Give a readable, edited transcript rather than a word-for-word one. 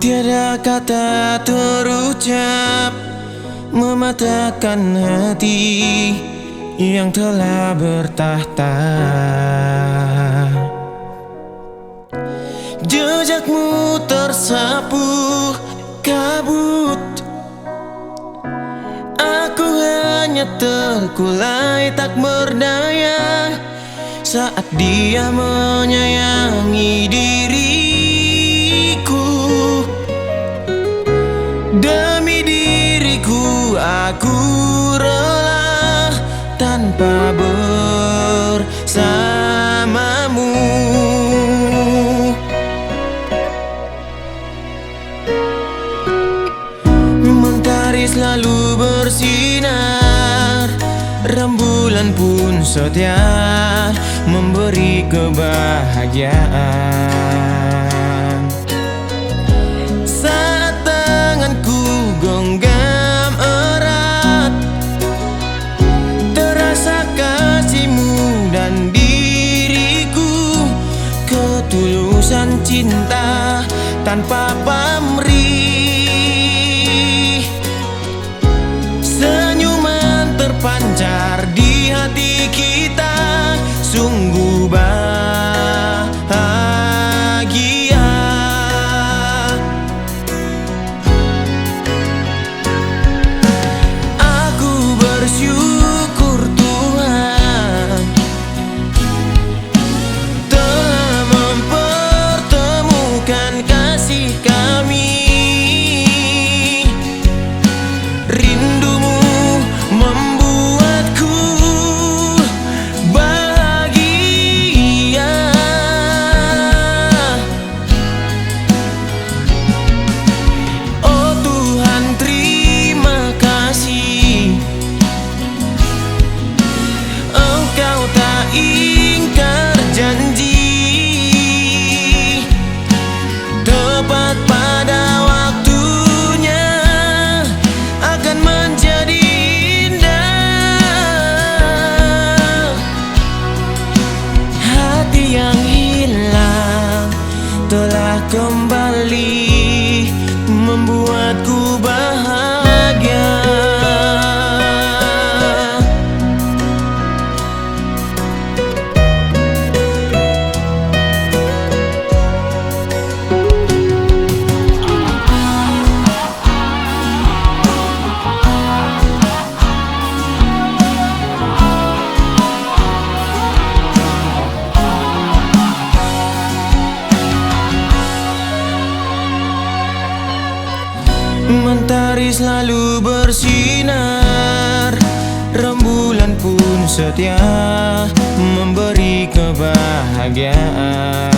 Tiada kata terucap mematahkan hati yang telah bertahta. Jejakmu tersapu kabut, aku hanya terkulai tak berdaya saat dia menyayangi diriku. Demi diriku aku rela tanpa bersamamu. Mentari selalu bersinar, rembulan pun setia memberi kebahagiaan. Saat tanganku genggam erat, terasa kasihmu dan diriku, ketulusan cinta tanpa pamrih. Senyuman terpancar di hati kita, sungguh bahagia. Aku bersyukur Tuhan telah mempertemukan kasih kami. Rindumu membuatku bahagia. Oh Tuhan, terima kasih, Engkau tak ingkar janji, tepat pada waktunya akan menjadi indah. Hati yang hilang telah kembali membuatku bahagia. Mentari selalu bersinar, rembulan pun setia memberi kebahagiaan.